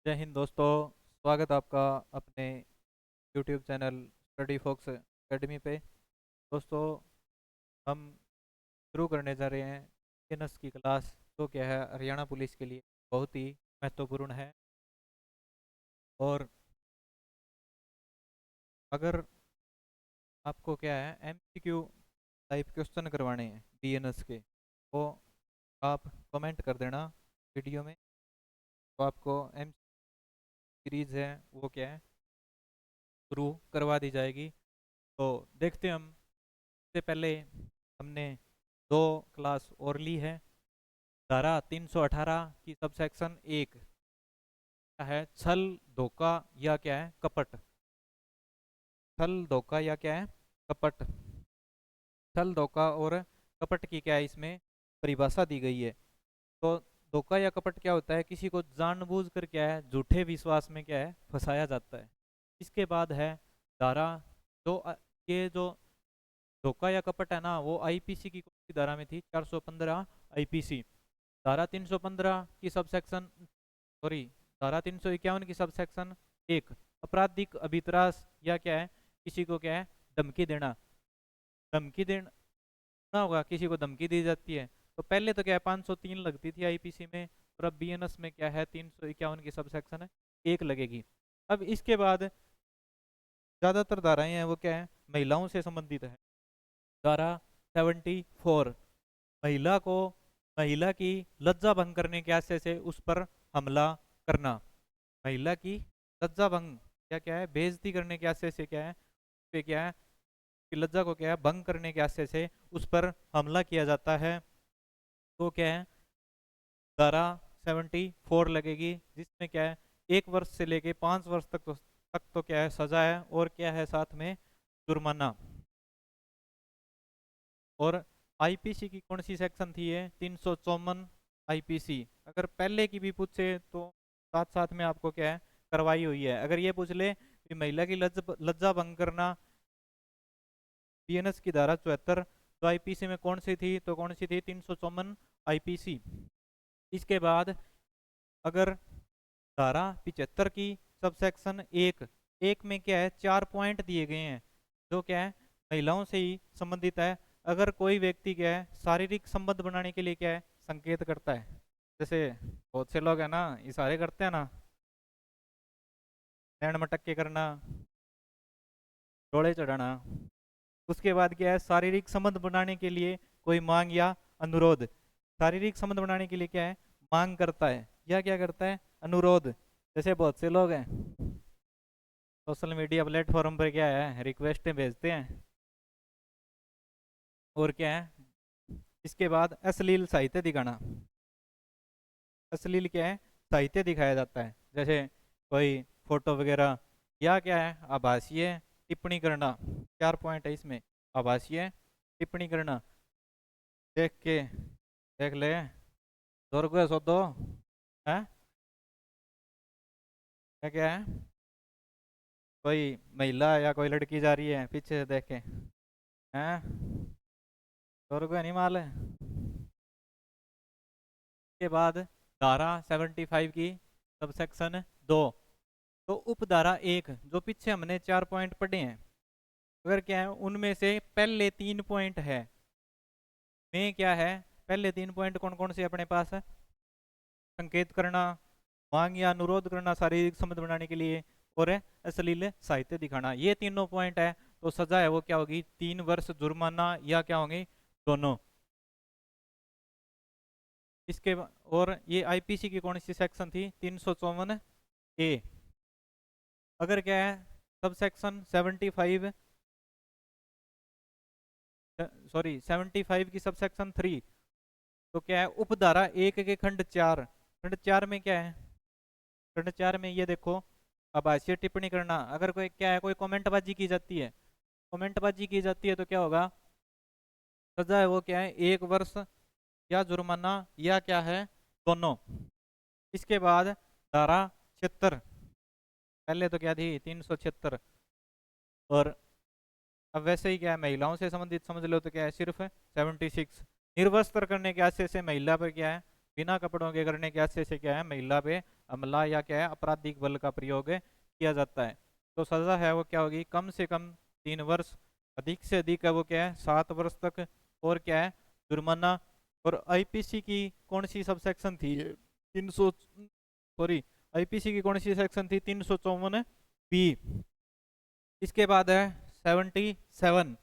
जय हिंद दोस्तों। स्वागत है आपका अपने YouTube channel study fox academy पे। दोस्तों, हम शुरू करने जा रहे हैं एनएस की क्लास, जो क्या है हरियाणा पुलिस के लिए बहुत ही महत्वपूर्ण है। और अगर आपको क्या है MCQ टाइप क्वेश्चन करवाने हैं बीएनएस के, तो आप कमेंट कर देना वीडियो में, तो आपको एम सीरीज है वो क्या है शुरू करवा दी जाएगी। तो देखते हैं हम। इससे पहले हमने दो क्लास और ली है। धारा 318 की सबसेक्शन 1 क्या है, छल धोखा या क्या है कपट। छल धोखा या क्या है कपट। छल धोखा और कपट की क्या है इसमें परिभाषा दी गई है। तो धोखा या कपट क्या होता है, किसी को जानबूझकर क्या है झूठे विश्वास में क्या है फंसाया जाता है। इसके बाद है धारा जो ये जो धोखा या कपट है ना, वो आईपीसी की कौन सी धारा में थी, 415 आईपीसी। धारा 315 की सबसेक्शन सॉरी धारा 351 की सबसेक्शन 1 आपराधिक अभितरास या क्या है किसी को क्या है धमकी देना। धमकी देना होगा, किसी को धमकी दी जाती है तो पहले तो क्या है 503 लगती थी आईपीसी में, और अब बीएनएस में क्या है 351 की सबसेक्शन है 1 लगेगी। अब इसके बाद ज्यादातर धाराएं हैं वो क्या है महिलाओं से संबंधित है। धारा 74 महिला को महिला की लज्जा भंग करने के आशय से उस पर हमला करना। महिला की लज्जा भंग या क्या है बेइज्जती करने के आशय से क्या है पे क्या है कि लज्जा को क्या है भंग करने के आशय से उस पर हमला किया जाता है, तो क्या है धारा 74 लगेगी, जिसमें क्या है 1 वर्ष से लेके 5 वर्ष तक तो क्या है सजा है, और क्या है साथ में जुर्माना। और आईपीसी की कौन सी सेक्शन थी ये 354 आईपीसी। अगर पहले की भी पूछे तो साथ साथ में आपको क्या है करवाई हुई है। अगर ये पूछ ले कि महिला की लज्जा भंग करना बीएनएस की धारा 74 तो आईपीसी में कौन सी थी, तो कौन सी थी 354 आईपीसी। इसके बाद अगर धारा 75 की सबसेक्शन 1 एक में क्या है 4 पॉइंट दिए गए हैं जो क्या है महिलाओं से ही संबंधित है। अगर कोई व्यक्ति क्या है शारीरिक संबंध बनाने के लिए क्या है संकेत करता है, जैसे बहुत से लोग है ना इशारे करते हैं ना, नैन मटक के करना, डोले चढ़ाना। उसके बाद क्या है शारीरिक संबंध बनाने के लिए कोई मांग या अनुरोध। शारीरिक संबंध बनाने के लिए क्या है मांग करता है या क्या करता है अनुरोध। जैसे बहुत से लोग हैं सोशल मीडिया प्लेटफॉर्म पर क्या है रिक्वेस्टें भेजते हैं, और क्या है इसके बाद अश्लील साहित्य दिखाना। अश्लील क्या है साहित्य दिखाया जाता है, जैसे कोई फोटो वगैरह या क्या है आभासीय टिप्पणी करना। 4 पॉइंट है इसमें। आभासीय टिप्पणी करना, देख के देख ले स्वर्ग है सो दो है क्या क्या है, कोई महिला या कोई लड़की जा रही है पीछे से देख के हैं स्वर्ग नहीं माल है। के बाद धारा 75 की सबसेक्शन 2 तो उपधारा 1 जो पीछे हमने 4 पॉइंट पढ़े हैं, अगर क्या है उनमें से पहले 3 पॉइंट है में क्या है पहले 3 पॉइंट कौन कौन से अपने पास है, संकेत करना, मांग या अनुरोध करना शारीरिक संबंध बनाने के लिए, और है अश्लील साहित्य दिखाना। ये तीनों पॉइंट है तो सजा है वो क्या होगी 3 वर्ष जुर्माना या क्या होंगे दोनों। और ये आईपीसी की कौन सी सेक्शन थी 354 ए। अगर क्या है सब सेक्शन 75 सॉरी 75 की सब सेक्शन 3 तो क्या है उपधारा 1 के खंड 4 में क्या है खंड 4 में ये देखो आभासीय टिप्पणी करना। अगर कोई क्या है कोई कमेंटबाजी की जाती है, कमेंटबाजी की जाती है तो क्या होगा सजा है वो क्या है 1 वर्ष या जुर्माना या क्या है दोनों। इसके बाद धारा 76 पहले तो क्या थी 376, और अब वैसे ही क्या है महिलाओं से संबंधित समझ लो तो क्या है सिर्फ 76 निर्वस्त्र करने के आशय से महिला पर क्या है बिना कपड़ों के करने के आशय से क्या है महिला पे हमला या क्या है आपराधिक बल का प्रयोग किया जाता है। तो सजा है वो क्या होगी, कम से कम 3 वर्ष, अधिक से अधिक है वो क्या है 7 वर्ष तक, और क्या है जुर्माना। और आईपीसी की कौन सी सब सेक्शन थी ये, 300, सॉरी, आईपीसी की कौन सी सेक्शन थी, 354 बी। इसके बाद है 77,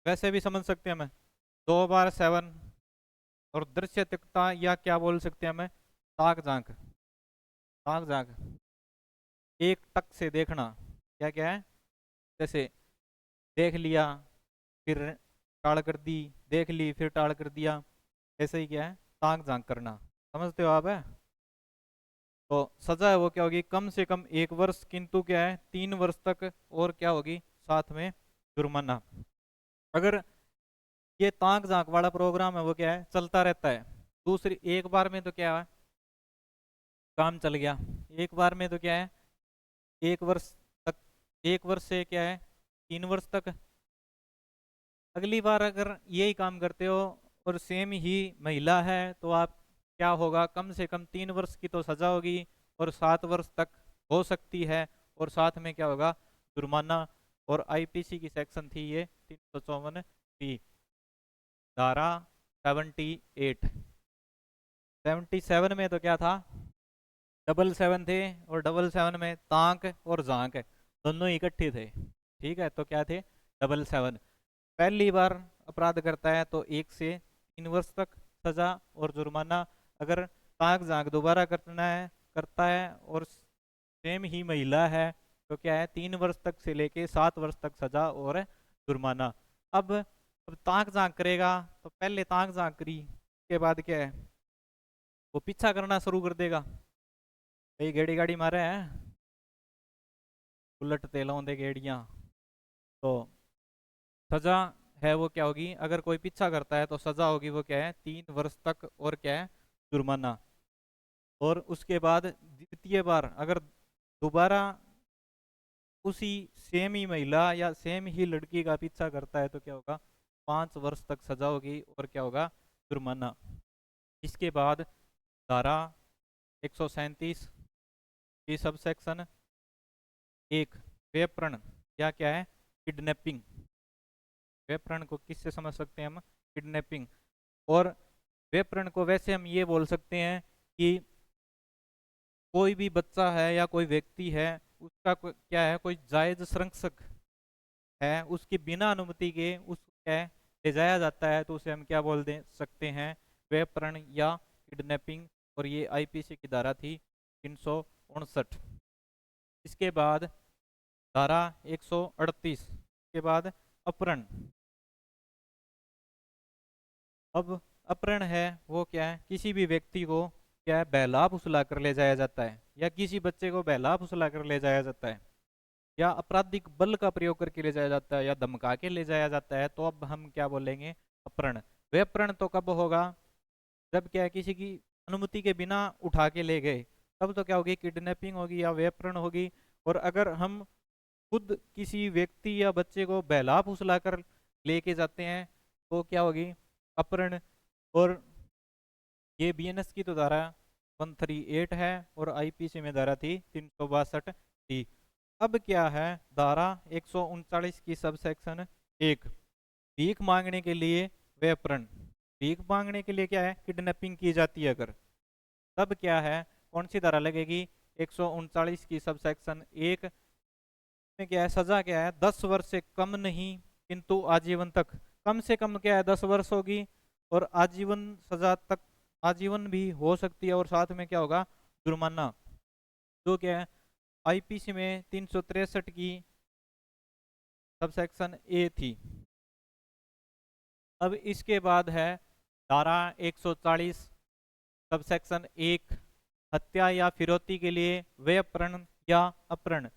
वैसे भी समझ सकते हैं हमें, 2 बार 7, और दृश्यता या क्या बोल सकते हैं हमें, ताक झांक, ताक झांक, एक टक से देखना, क्या क्या है, जैसे देख लिया फिर टाल कर दी, देख ली फिर टाल कर दिया, ऐसे ही क्या है ताक झांक करना, समझते हो आप है। तो सजा है वो क्या होगी, कम से कम 1 वर्ष, किंतु क्या है 3 वर्ष तक, और क्या होगी साथ में जुर्माना। अगर ये ताक झांक वाला प्रोग्राम है वो क्या है चलता रहता है, दूसरी एक बार में तो क्या है काम चल गया, एक बार में तो क्या है 1 वर्ष तक, 1 वर्ष से क्या है 3 वर्ष तक। अगली बार अगर यही काम करते हो और सेम ही महिला है तो आप क्या होगा, कम से कम 3 वर्ष की तो सजा होगी, और 7 वर्ष तक हो सकती है, और साथ में क्या होगा जुर्माना। और आईपीसी की सेक्शन थी ये 354 बी, धारा 78। 77 में तो क्या था, 777 थे, और 777 में ताक और झांक दोनों इकट्ठे थे, ठीक है, तो क्या थे 777। पहली बार अपराध करता है तो 1 से 3 वर्ष तक सजा और जुर्माना। अगर ताक झांक दोबारा करता है और सेम ही महिला है तो क्या है 3 वर्ष तक से लेके 7 वर्ष तक सजा और जुर्माना। अब ताक झांक करेगा तो पहले ताक झांक करी, उसके बाद क्या है वो पीछा करना शुरू कर देगा, भाई गेड़ी गाड़ी मारे है, उलट तेलों दे गेड़ियां। तो सजा है वो क्या होगी, अगर कोई पीछा करता है तो सजा होगी वो क्या है 3 वर्ष तक, और क्या है जुर्माना। और उसके बाद द्वितीय बार अगर दोबारा उसी सेम ही महिला या सेम ही लड़की का पीछा करता है तो क्या होगा 5 वर्ष तक सजा होगी, और क्या होगा जुर्माना। इसके बाद धारा 137 की सब सेक्शन 1, व्यपरण या क्या है किडनैपिंग। व्यपरण को किससे समझ सकते हैं हम, किडनैपिंग। और व्यपरण को वैसे हम ये बोल सकते हैं कि कोई भी बच्चा है या कोई व्यक्ति है, उसका क्या है कोई जायज संरक्षक है, उसकी बिना अनुमति के उस क्या है ले जाया जाता है, तो उसे हम क्या बोल दे सकते हैं व्यपरण या किडनैपिंग। और ये आईपीसी की धारा थी 359। इसके बाद धारा 138 के बाद अपहरण। अब अपहरण है वो क्या है, किसी भी व्यक्ति को क्या है बहला फुसला कर ले जाया जाता है, या किसी बच्चे को बहला फुसला कर ले जाया जाता है, या आपराधिक बल का प्रयोग करके ले जाया जाता है, या धमका के ले जाया जाता है, तो अब हम क्या बोलेंगे अपहरण। व्यपहरण तो कब होगा, जब क्या है किसी की अनुमति के बिना उठा के ले गए, तब तो क्या होगी किडनैपिंग होगी या व्यपहरण होगी। और अगर हम खुद किसी व्यक्ति या बच्चे को बहला फुसला कर लेके जाते हैं तो क्या होगी अपहरण। और ये बीएनएस की तो धारा 138 है, और आईपीसी में धारा थी 362 थी। अब क्या है धारा 139 की सब सेक्शन 1, भीख मांगने के लिए व्यपहरण। भीख मांगने के लिए क्या है किडनैपिंग की जाती है अगर, तब क्या है कौन सी धारा लगेगी 139 की सब सेक्शन 1 में क्या है सजा क्या है 10 वर्ष से कम नहीं किंतु आजीवन तक। कम से कम क्या है 10 वर्ष होगी, और आजीवन सजा तक आजीवन भी हो सकती है, और साथ में क्या होगा जुर्माना, जो क्या है आईपीसी में 363 की सब सेक्शन ए थी। अब इसके बाद है धारा 140 सब सेक्शन 1, हत्या या फिरौती के लिए व्यपहरण या अपहरण।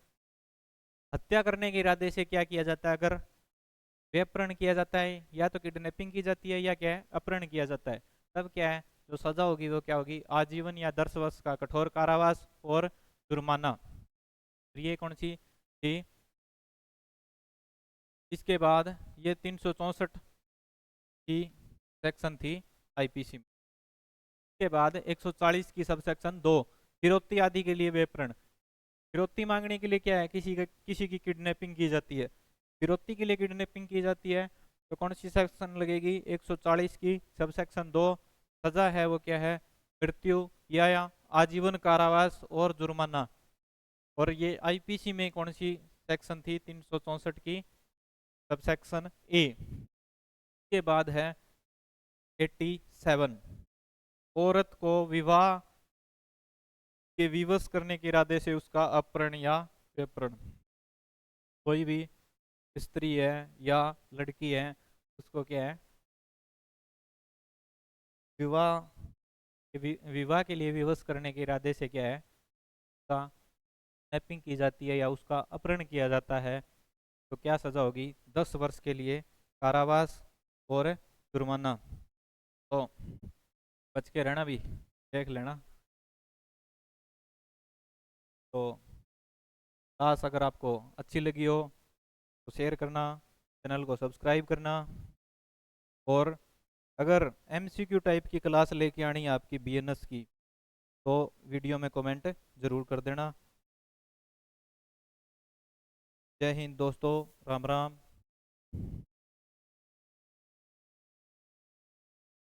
हत्या करने के इरादे से क्या किया जाता है, अगर व्यपहरण किया जाता है या तो किडनैपिंग की जाती है या क्या है अपहरण किया जाता है, तब क्या है जो सजा होगी वो क्या होगी आजीवन या 10 वर्ष का कठोर कारावास और जुर्माना। ये कौन सी थी, इसके बाद ये 364 की सेक्शन थी आईपीसी में। के बाद 140 की सबसेक्शन 2, फिरौती आदि के लिए व्याकरण। फिरौती मांगने के लिए क्या है, किसी की किडनैपिंग की जाती है, फिरौती के लिए किडनैपिंग की जाती है, तो कौन सी सेक्शन लगेगी, 140 की सबसेक्शन 2। सजा है वो क्या है, मृत्यु या आजीवन कारावास और जुर्माना। और ये आईपीसी में कौन सी सेक्शन थी, 364 की सबसेक्शन ए। के बाद है 87, औरत को विवाह के विवश करने के इरादे से उसका अपहरण या व्यभिचार। कोई भी स्त्री है या लड़की है, उसको क्या है, विवाह विवाह के लिए विवश करने के इरादे से क्या है, उसका स्नैपिंग की जाती है या उसका अपहरण किया जाता है, तो क्या सजा होगी, 10 वर्ष के लिए कारावास और जुर्माना। तो बच के रहना भी, देख लेना। तो क्लास अगर आपको अच्छी लगी हो तो शेयर करना, चैनल को सब्सक्राइब करना। और अगर एमसीक्यू टाइप की क्लास लेके आनी है आपकी बीएनएस की, तो वीडियो में कमेंट जरूर कर देना। जय हिंद दोस्तों, राम राम।